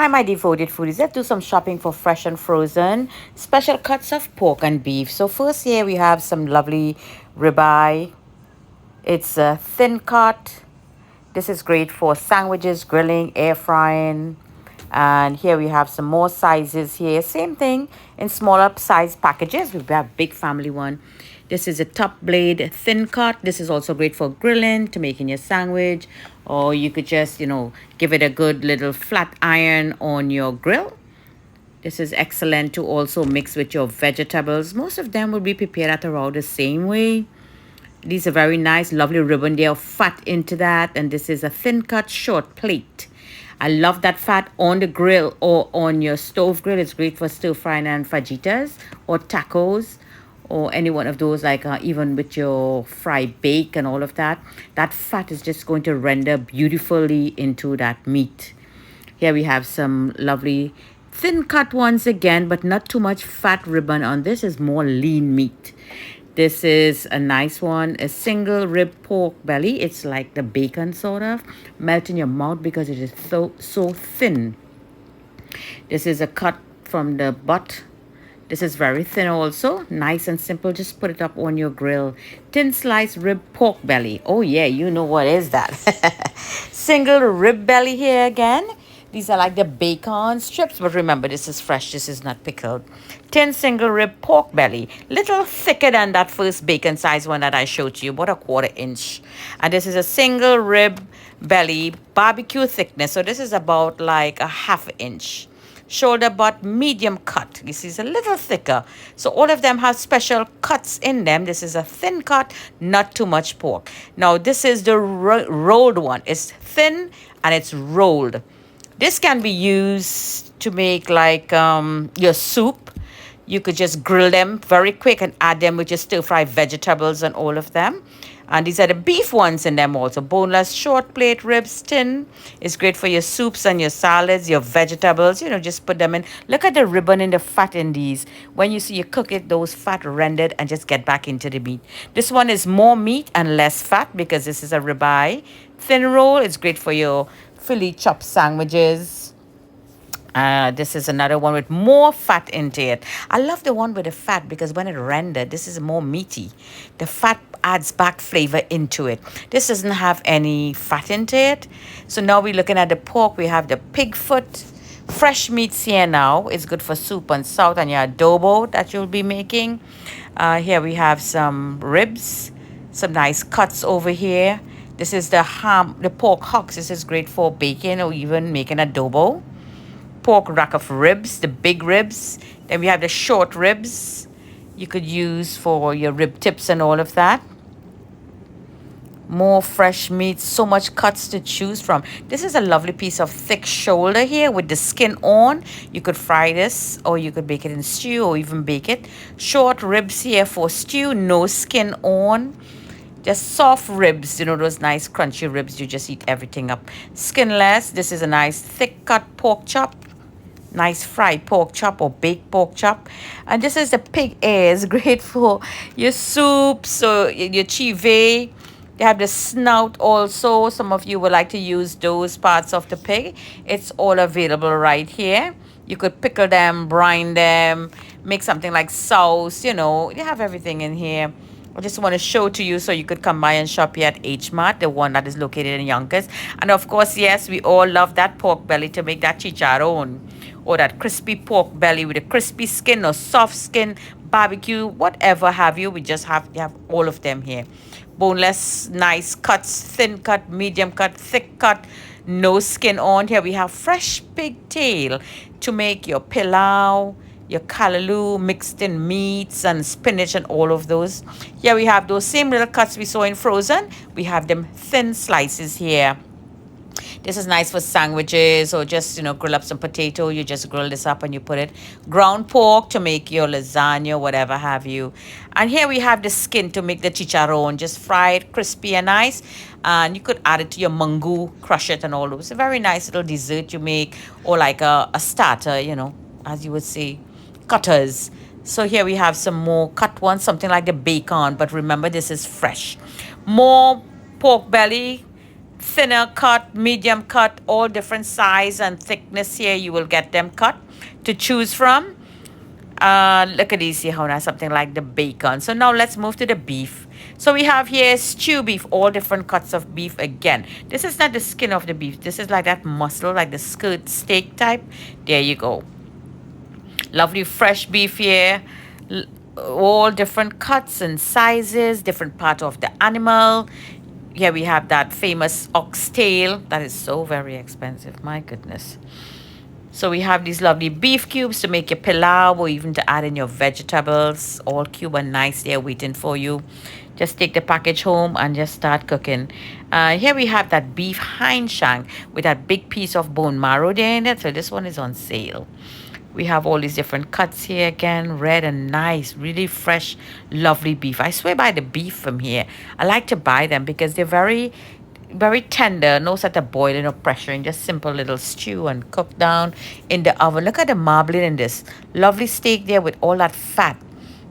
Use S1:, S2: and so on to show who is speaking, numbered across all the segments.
S1: Hi, my devoted foodies. Let's do some shopping for fresh and frozen special cuts of pork and beef. So first here we have some lovely ribeye. It's a thin cut. This is great for sandwiches, grilling, air frying. And here we have some more sizes here. Same thing in smaller size packages. We have big family one. This is a top blade thin cut. This is also great for grilling, to making your sandwich, or you could just, give it a good little flat iron on your grill. This is excellent to also mix with your vegetables. Most of them will be prepared at around the same way. These are very nice, lovely ribbon there of fat into that. And this is a thin cut short plate. I love that fat on the grill or on your stove grill. It's great for stir frying and fajitas or tacos or any one of those, like even with your fried bake and all of that. That fat is just going to render beautifully into that meat. Here we have some lovely thin cut ones again, but not too much fat ribbon on this. Is more lean meat. This is a nice one, a single rib pork belly. It's like the bacon sort of. Melt in your mouth because it is so thin. This is a cut from the butt. This is very thin also. Nice and simple. Just put it up on your grill. Thin sliced rib pork belly. Oh yeah, you know what is that. Single rib belly here again. These are like the bacon strips, but remember, this is fresh. This is not pickled. 10 single rib pork belly. Little thicker than that first bacon size one that I showed you, about a 1/4 inch. And this is a single rib belly barbecue thickness. So this is about like a 1/2 inch. Shoulder butt medium cut. This is a little thicker. So all of them have special cuts in them. This is a thin cut, not too much pork. Now this is the rolled one. It's thin and it's rolled. This can be used to make like your soup. You could just grill them very quick and add them with your stir-fried vegetables and all of them. And these are the beef ones in them also. Boneless, short plate, ribs, tin. It's great for your soups and your salads, your vegetables. Just put them in. Look at the ribbon and the fat in these. When you see you cook it, those fat rendered and just get back into the meat. This one is more meat and less fat because this is a ribeye. Thin roll. It's great for your Philly chop sandwiches. This is another one with more fat into it. I love the one with the fat because when it rendered, this is more meaty. The fat adds back flavor into it. This doesn't have any fat into it. So now we're looking at the pork. We have the pig foot. Fresh meats here now. It's good for soup and salt and your adobo that you'll be making. Here we have some ribs. Some nice cuts over here. This is the pork hocks. This is great for baking or even making adobo. Pork rack of ribs, the big ribs. Then we have the short ribs you could use for your rib tips and all of that. More fresh meat, so much cuts to choose from. This is a lovely piece of thick shoulder here with the skin on. You could fry this or you could bake it in stew or even bake it. Short ribs here for stew, no skin on. Just soft ribs, those nice crunchy ribs. You just eat everything up. Skinless. This is a nice thick cut pork chop. Nice fried pork chop or baked pork chop. And this is the pig ears. Great for your soups or your chive. They have the snout also. Some of you would like to use those parts of the pig. It's all available right here. You could pickle them, brine them, make something like sauce. You have everything in here. I just want to show to you so you could come by and shop here at H Mart, the one that is located in Yonkers. And of course, yes, we all love that pork belly to make that chicharron or that crispy pork belly with a crispy skin or soft skin, barbecue, whatever have you. We just have all of them here. Boneless, nice cuts, thin cut, medium cut, thick cut, no skin on. Here we have fresh pig tail to make your pilau, your callaloo, mixed in meats and spinach and all of those. Here we have those same little cuts we saw in frozen. We have them thin slices here. This is nice for sandwiches or just, grill up some potato. You just grill this up and you put it. Ground pork to make your lasagna, whatever have you. And here we have the skin to make the chicharron. Just fry it crispy and nice. And you could add it to your mango, crush it and all those. It's a very nice little dessert you make or like a starter, as you would say. Cutters. So here we have some more cut ones, something like the bacon, but remember this is fresh. More pork belly, thinner cut, medium cut, all different size and thickness here. You will get them cut to choose from. Look at these, see how nice, something like the bacon. So now let's move to the beef. So we have here stew beef, all different cuts of beef again. This is not the skin of the beef. This is like that muscle, like the skirt steak type. There you go. Lovely fresh beef here. All different cuts and sizes, different part of the animal. Here we have that famous oxtail. That is so very expensive. My goodness. So we have these lovely beef cubes to make your pilau or even to add in your vegetables. All cube and nice there waiting for you. Just take the package home and just start cooking. Here we have that beef hind shank with that big piece of bone marrow there in it. So this one is on sale. We have all these different cuts here again, red and nice, really fresh, lovely beef. I swear by the beef from here. I like to buy them because they're very tender, no sort of boiling or pressuring, just simple little stew and cook down in the oven. Look at the marbling in this. Lovely steak there with all that fat.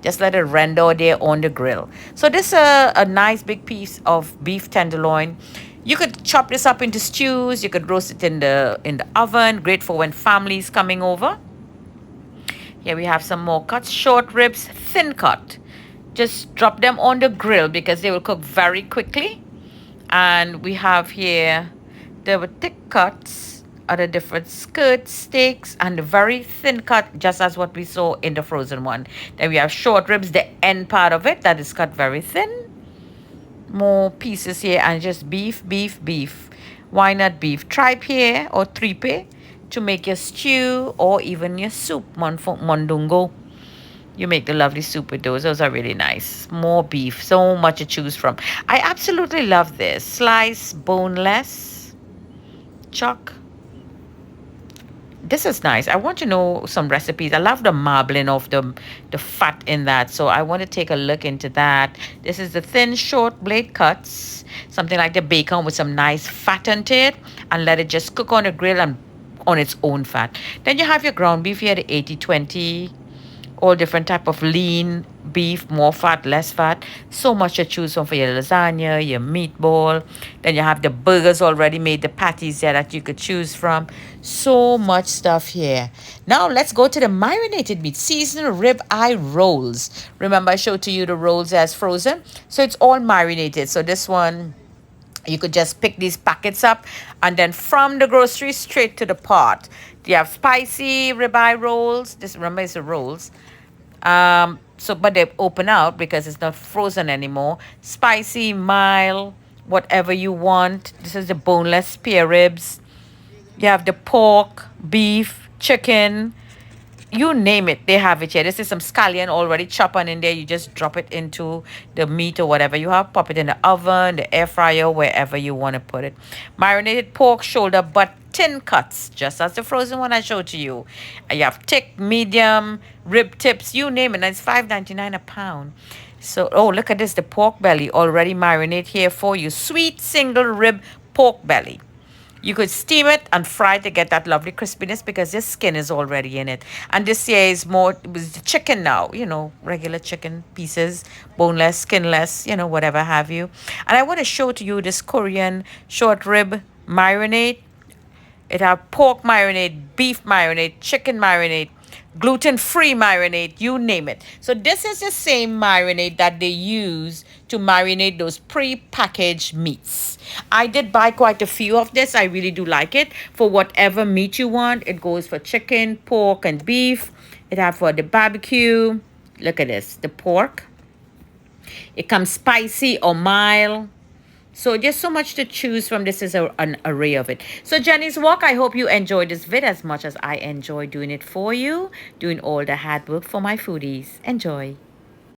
S1: Just let it render there on the grill. So this is a nice big piece of beef tenderloin. You could chop this up into stews. You could roast it in the oven. Great for when family's coming over. Here we have some more cuts. Short ribs, thin cut. Just drop them on the grill because they will cook very quickly. And we have here the thick cuts, other different skirts, steaks, and the very thin cut, just as what we saw in the frozen one. Then we have short ribs, the end part of it, that is cut very thin. More pieces here, and just beef, beef, beef. Why not beef? Tripe here, or tripe, to make your stew, or even your soup, mondongo. You make the lovely soup with those. Those are really nice. More beef. So much to choose from. I absolutely love this. Slice, boneless, chuck. This is nice. I want to know some recipes. I love the marbling of the fat in that. So I want to take a look into that. This is the thin, short blade cuts. Something like the bacon with some nice fat into it. And let it just cook on the grill and on its own fat. Then you have your ground beef here, the 80-20. All different type of lean beef, more fat, less fat. So much to choose from for your lasagna, your meatball. Then you have the burgers already made, the patties there that you could choose from. So much stuff here. Now let's go to the marinated meat, seasoned rib eye rolls. Remember I showed to you the rolls as frozen. So it's all marinated. So this one, you could just pick these packets up and then from the grocery straight to the pot. You have spicy ribeye rolls. This, remember, is the rolls. But they open out because it's not frozen anymore. Spicy, mild, whatever you want. This is the boneless spare ribs. You have the pork, beef, chicken. You name it, they have it here. This is some scallion already chopped on in there. You just drop it into the meat or whatever you have. Pop it in the oven, the air fryer, wherever you want to put it. Marinated pork shoulder, but thin cuts, just as the frozen one I showed to you. You have thick, medium, rib tips, you name it. And it's $5.99 a pound. So, oh, look at this, the pork belly already marinated here for you. Sweet single rib pork belly. You could steam it and fry it to get that lovely crispiness because this skin is already in it. And this here is more, it was the chicken now, you know, regular chicken pieces, boneless, skinless, you know, whatever have you. And I want to show to you this Korean short rib marinade. It have pork marinade, beef marinade, chicken marinade, gluten-free marinade, you name it. So this is the same marinade that they use to marinate those pre-packaged meats. I did buy quite a few of this. I really do like it for whatever meat you want. It goes for chicken, pork, and beef. It have for the barbecue. Look at this, the pork. It comes spicy or mild. So just so much to choose from. This is an array of it. So Jenny's Walk, I hope you enjoyed this vid as much as I enjoy doing it for you, doing all the hard work for my foodies. Enjoy.